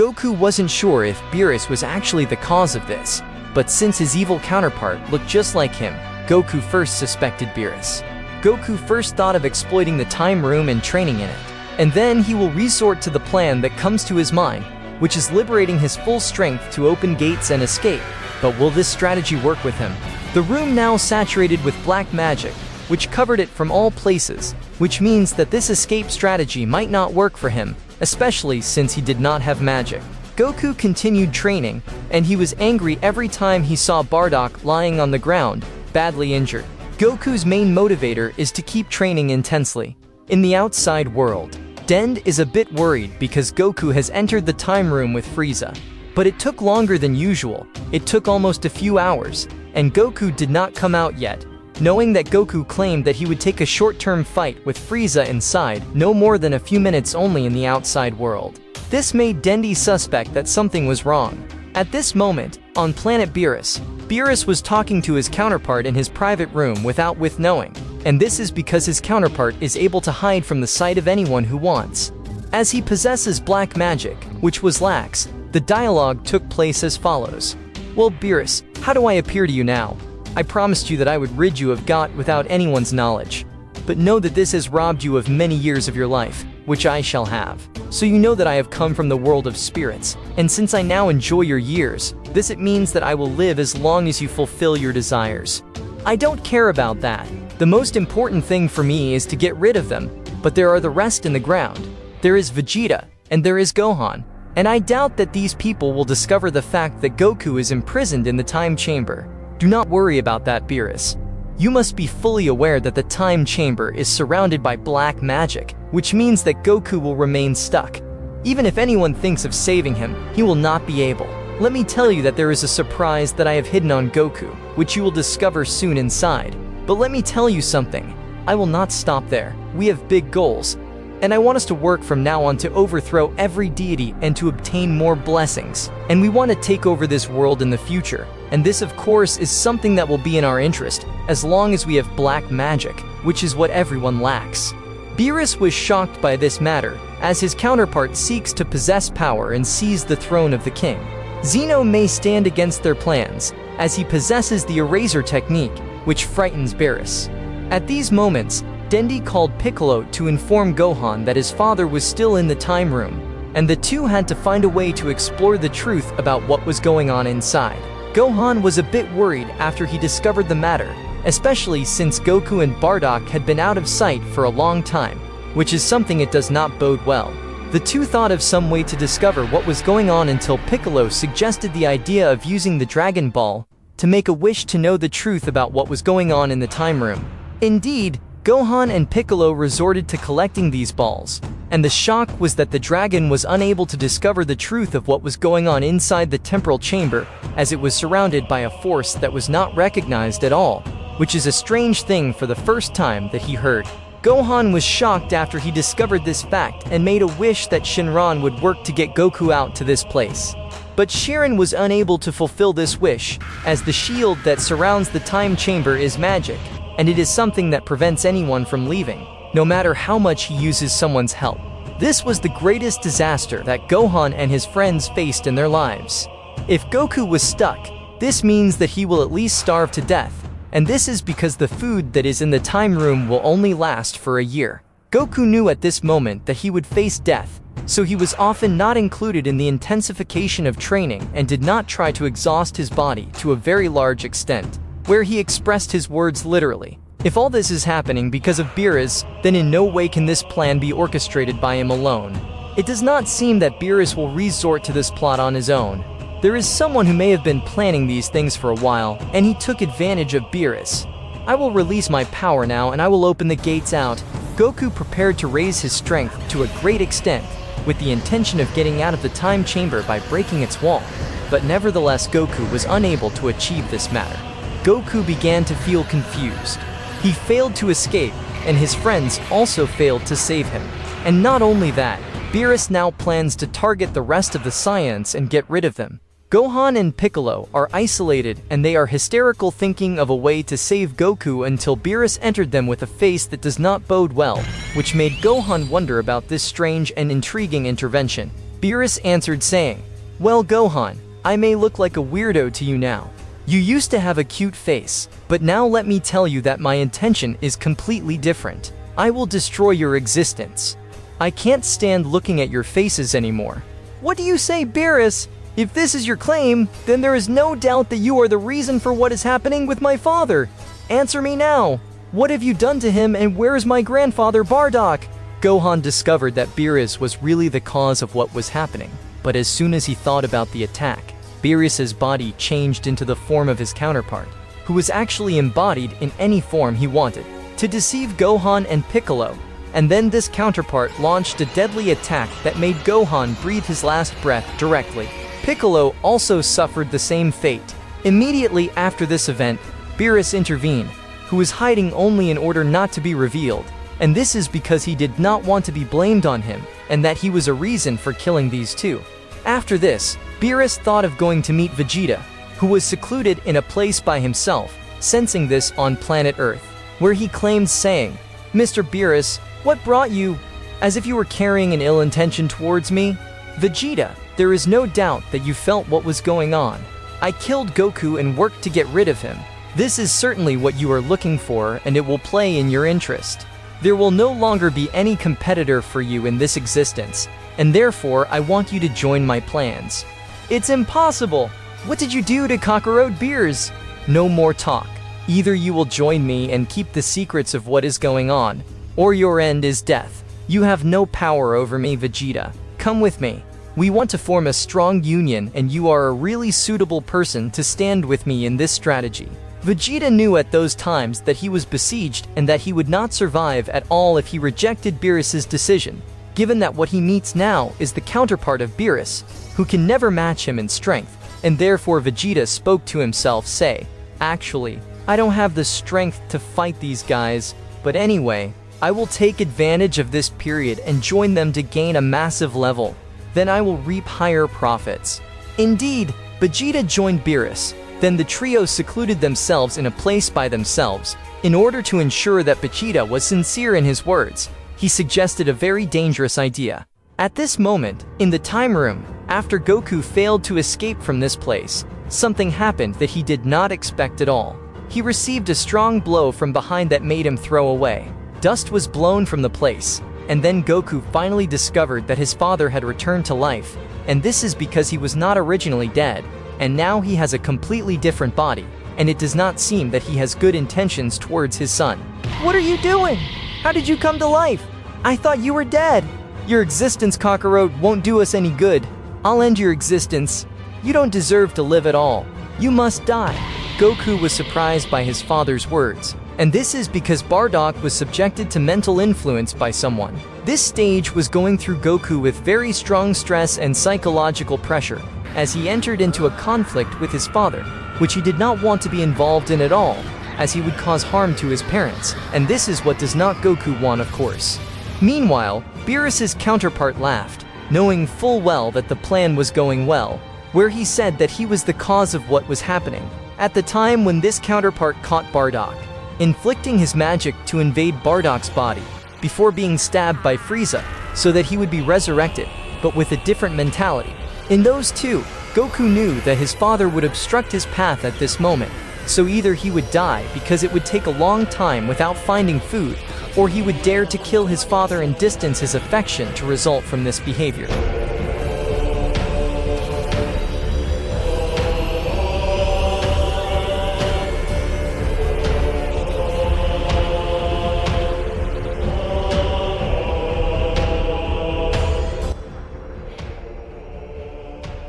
Goku wasn't sure if Beerus was actually the cause of this, but since his evil counterpart looked just like him, Goku first suspected Beerus. Goku first thought of exploiting the time room and training in it, and then he will resort to the plan that comes to his mind, which is liberating his full strength to open gates and escape. But will this strategy work with him? The room now saturated with black magic, which covered it from all places, which means that this escape strategy might not work for him, especially since he did not have magic. Goku continued training, and he was angry every time he saw Bardock lying on the ground, badly injured. Goku's main motivator is to keep training intensely. In the outside world, Dend is a bit worried because Goku has entered the time room with Frieza. But it took longer than usual. It took almost a few hours, and Goku did not come out yet. Knowing that Goku claimed that he would take a short-term fight with Frieza inside, no more than a few minutes only in the outside world. This made Dendi suspect that something was wrong. At this moment, on planet Beerus, Beerus was talking to his counterpart in his private room without knowing, and this is because his counterpart is able to hide from the sight of anyone who wants. As he possesses black magic, which was lax, the dialogue took place as follows. "Well, Beerus, how do I appear to you now? I promised you that I would rid you of Got without anyone's knowledge. But know that this has robbed you of many years of your life, which I shall have. So you know that I have come from the world of spirits, and since I now enjoy your years, it means that I will live as long as you fulfill your desires. I don't care about that. The most important thing for me is to get rid of them, but there are the rest in the ground. There is Vegeta, and there is Gohan. And I doubt that these people will discover the fact that Goku is imprisoned in the time chamber. Do not worry about that, Beerus. You must be fully aware that the time chamber is surrounded by black magic, which means that Goku will remain stuck. Even if anyone thinks of saving him, he will not be able. Let me tell you that there is a surprise that I have hidden on Goku, which you will discover soon inside. But let me tell you something. I will not stop there. We have big goals. And I want us to work from now on to overthrow every deity and to obtain more blessings. And we want to take over this world in the future. And this, of course, is something that will be in our interest, as long as we have black magic, which is what everyone lacks. Beerus was shocked by this matter, as his counterpart seeks to possess power and seize the throne of the king. Zeno may stand against their plans, as he possesses the eraser technique, which frightens Beerus. At these moments, Dendi called Piccolo to inform Gohan that his father was still in the time room, and the two had to find a way to explore the truth about what was going on inside. Gohan was a bit worried after he discovered the matter, especially since Goku and Bardock had been out of sight for a long time, which is something it does not bode well. The two thought of some way to discover what was going on until Piccolo suggested the idea of using the Dragon Ball to make a wish to know the truth about what was going on in the time room. Indeed, Gohan and Piccolo resorted to collecting these balls, and the shock was that the dragon was unable to discover the truth of what was going on inside the temporal chamber, as it was surrounded by a force that was not recognized at all, which is a strange thing for the first time that he heard. Gohan was shocked after he discovered this fact and made a wish that Shenron would work to get Goku out to this place. But Sharon was unable to fulfill this wish, as the shield that surrounds the time chamber is magic, and it is something that prevents anyone from leaving, no matter how much he uses someone's help. This was the greatest disaster that Gohan and his friends faced in their lives. If Goku was stuck, this means that he will at least starve to death, and this is because the food that is in the time room will only last for a year. Goku knew at this moment that he would face death, so he was often not included in the intensification of training and did not try to exhaust his body to a very large extent, where he expressed his words literally. If all this is happening because of Beerus, then in no way can this plan be orchestrated by him alone. It does not seem that Beerus will resort to this plot on his own. There is someone who may have been planning these things for a while, and he took advantage of Beerus. I will release my power now and I will open the gates out. Goku prepared to raise his strength to a great extent, with the intention of getting out of the time chamber by breaking its wall. But nevertheless, Goku was unable to achieve this matter. Goku began to feel confused. He failed to escape, and his friends also failed to save him. And not only that, Beerus now plans to target the rest of the Saiyans and get rid of them. Gohan and Piccolo are isolated, and they are hysterical, thinking of a way to save Goku until Beerus entered them with a face that does not bode well, which made Gohan wonder about this strange and intriguing intervention. Beerus answered saying, "Well, Gohan, I may look like a weirdo to you now. You used to have a cute face, but now let me tell you that my intention is completely different. I will destroy your existence. I can't stand looking at your faces anymore." "What do you say, Beerus? If this is your claim, then there is no doubt that you are the reason for what is happening with my father. Answer me now. What have you done to him, and where is my grandfather Bardock?" Gohan discovered that Beerus was really the cause of what was happening, but as soon as he thought about the attack, Beerus's body changed into the form of his counterpart, who was actually embodied in any form he wanted, to deceive Gohan and Piccolo, and then this counterpart launched a deadly attack that made Gohan breathe his last breath directly. Piccolo also suffered the same fate. Immediately after this event, Beerus intervened, who was hiding only in order not to be revealed, and this is because he did not want to be blamed on him, and that he was a reason for killing these two. After this, Beerus thought of going to meet Vegeta, who was secluded in a place by himself, sensing this on planet Earth, where he claimed saying, "Mr. Beerus, what brought you? As if you were carrying an ill intention towards me? Vegeta, there is no doubt that you felt what was going on. I killed Goku and worked to get rid of him. This is certainly what you are looking for, and it will play in your interest. There will no longer be any competitor for you in this existence, and therefore I want you to join my plans." "It's impossible! What did you do to Kakarot Beers?" "No more talk. Either you will join me and keep the secrets of what is going on, or your end is death. You have no power over me, Vegeta. Come with me. We want to form a strong union, and you are a really suitable person to stand with me in this strategy." Vegeta knew at those times that he was besieged and that he would not survive at all if he rejected Beerus's decision, given that what he meets now is the counterpart of Beerus, who can never match him in strength, and therefore Vegeta spoke to himself, say, "Actually, I don't have the strength to fight these guys, but anyway, I will take advantage of this period and join them to gain a massive level. Then I will reap higher profits." Indeed, Vegeta joined Beerus. Then the trio secluded themselves in a place by themselves. In order to ensure that Vegeta was sincere in his words, he suggested a very dangerous idea. At this moment, in the time room, after Goku failed to escape from this place, something happened that he did not expect at all. He received a strong blow from behind that made him throw away. Dust was blown from the place, and then Goku finally discovered that his father had returned to life, and this is because he was not originally dead, and now he has a completely different body, and it does not seem that he has good intentions towards his son. "What are you doing? How did you come to life? I thought you were dead." "Your existence, Kakarot, won't do us any good. I'll end your existence. You don't deserve to live at all. You must die." Goku was surprised by his father's words, and this is because Bardock was subjected to mental influence by someone. This stage was going through Goku with very strong stress and psychological pressure, as he entered into a conflict with his father, which he did not want to be involved in at all, as he would cause harm to his parents, and this is what does not Goku want, of course. Meanwhile, Beerus's counterpart laughed, knowing full well that the plan was going well, where he said that he was the cause of what was happening. At the time when this counterpart caught Bardock, inflicting his magic to invade Bardock's body, before being stabbed by Frieza, so that he would be resurrected, but with a different mentality. In those two, Goku knew that his father would obstruct his path at this moment, so either he would die because it would take a long time without finding food, or he would dare to kill his father and distance his affection to result from this behavior.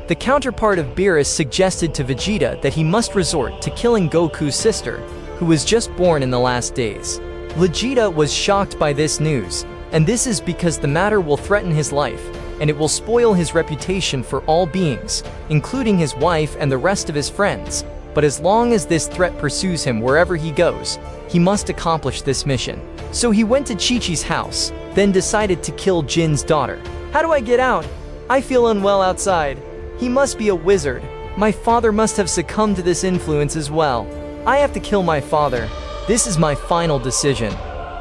The counterpart of Beerus suggested to Vegeta that he must resort to killing Goku's sister, who was just born in the last days. Vegeta was shocked by this news, and this is because the matter will threaten his life, and it will spoil his reputation for all beings, including his wife and the rest of his friends. But as long as this threat pursues him wherever he goes, he must accomplish this mission. So he went to Chi-Chi's house, then decided to kill Jin's daughter. "How do I get out? I feel unwell outside. He must be a wizard. My father must have succumbed to this influence as well. I have to kill my father. This is my final decision."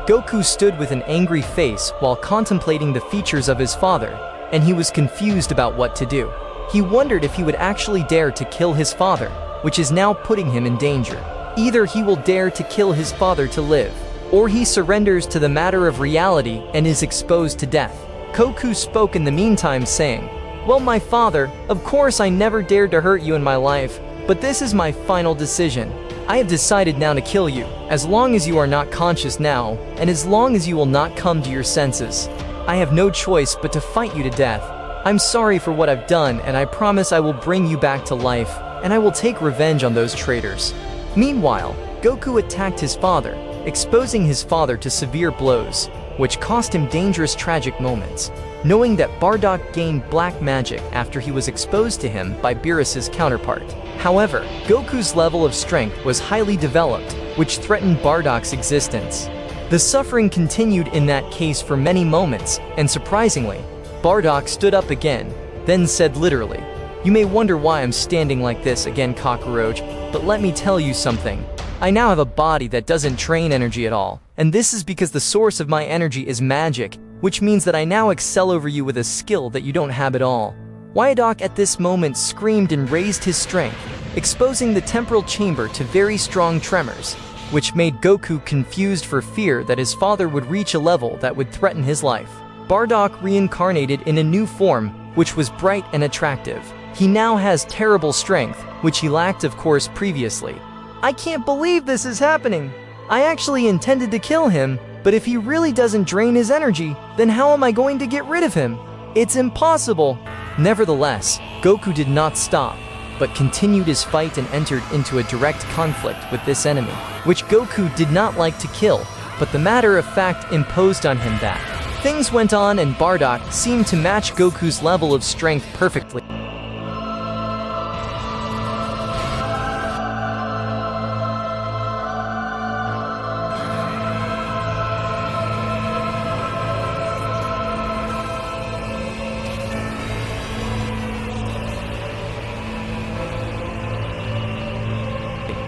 Goku stood with an angry face while contemplating the features of his father, and he was confused about what to do. He wondered if he would actually dare to kill his father, which is now putting him in danger. Either he will dare to kill his father to live, or he surrenders to the matter of reality and is exposed to death. Goku spoke in the meantime, saying, "Well, my father, of course I never dared to hurt you in my life, but this is my final decision. I have decided now to kill you, as long as you are not conscious now, and as long as you will not come to your senses. I have no choice but to fight you to death. I'm sorry for what I've done, and I promise I will bring you back to life, and I will take revenge on those traitors." Meanwhile, Goku attacked his father, exposing his father to severe blows, which cost him dangerous tragic moments. Knowing that Bardock gained black magic after he was exposed to him by Beerus's counterpart. However, Goku's level of strength was highly developed, which threatened Bardock's existence. The suffering continued in that case for many moments, and surprisingly, Bardock stood up again, then said literally, "You may wonder why I'm standing like this again, Cockroach, but let me tell you something. I now have a body that doesn't drain energy at all, and this is because the source of my energy is magic, which means that I now excel over you with a skill that you don't have at all." Bardock at this moment screamed and raised his strength, exposing the temporal chamber to very strong tremors, which made Goku confused for fear that his father would reach a level that would threaten his life. Bardock reincarnated in a new form, which was bright and attractive. He now has terrible strength, which he lacked of course previously. "I can't believe this is happening. I actually intended to kill him, but if he really doesn't drain his energy, then how am I going to get rid of him? It's impossible." Nevertheless, Goku did not stop, but continued his fight and entered into a direct conflict with this enemy, which Goku did not like to kill, but the matter of fact imposed on him that. Things went on and Bardock seemed to match Goku's level of strength perfectly.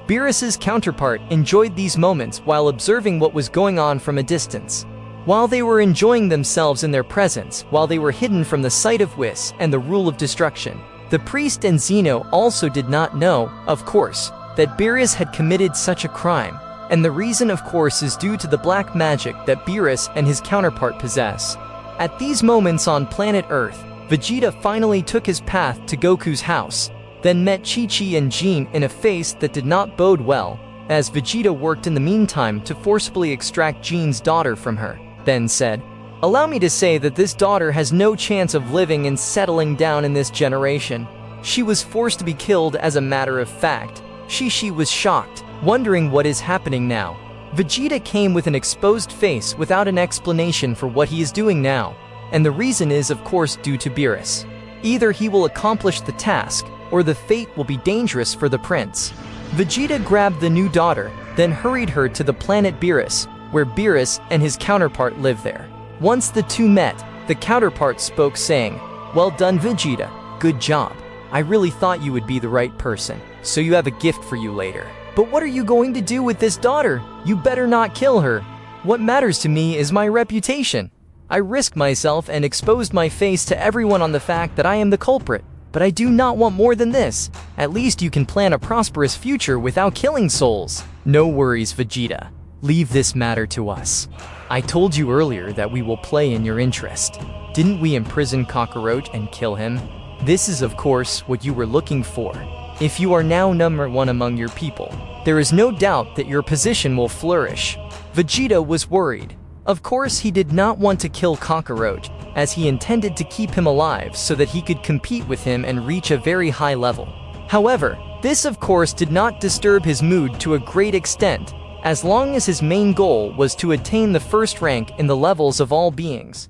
Beerus's counterpart enjoyed these moments while observing what was going on from a distance. While they were enjoying themselves in their presence, while they were hidden from the sight of Whis and the rule of destruction, the priest and Zeno also did not know, of course, that Beerus had committed such a crime, and the reason of course is due to the black magic that Beerus and his counterpart possess. At these moments on planet Earth, Vegeta finally took his path to Goku's house, then met Chi-Chi and Jean in a face that did not bode well, as Vegeta worked in the meantime to forcibly extract Jean's daughter from her, then said, "Allow me to say that this daughter has no chance of living and settling down in this generation. She was forced to be killed as a matter of fact." Chi-Chi was shocked, wondering what is happening now. Vegeta came with an exposed face without an explanation for what he is doing now, and the reason is of course due to Beerus. Either he will accomplish the task, or the fate will be dangerous for the prince. Vegeta grabbed the new daughter, then hurried her to the planet Beerus, where Beerus and his counterpart live there. Once the two met, the counterpart spoke saying, "Well done Vegeta, good job. I really thought you would be the right person, so you have a gift for you later. But what are you going to do with this daughter? You better not kill her. What matters to me is my reputation. I risked myself and exposed my face to everyone on the fact that I am the culprit. But I do not want more than this. At least you can plan a prosperous future without killing souls." "No worries, Vegeta. Leave this matter to us. I told you earlier that we will play in your interest. Didn't we imprison Cockroach and kill him? This is of course what you were looking for. If you are now number one among your people, there is no doubt that your position will flourish." Vegeta was worried. Of course he did not want to kill Cockroach, as he intended to keep him alive so that he could compete with him and reach a very high level. However, this of course did not disturb his mood to a great extent, as long as his main goal was to attain the first rank in the levels of all beings.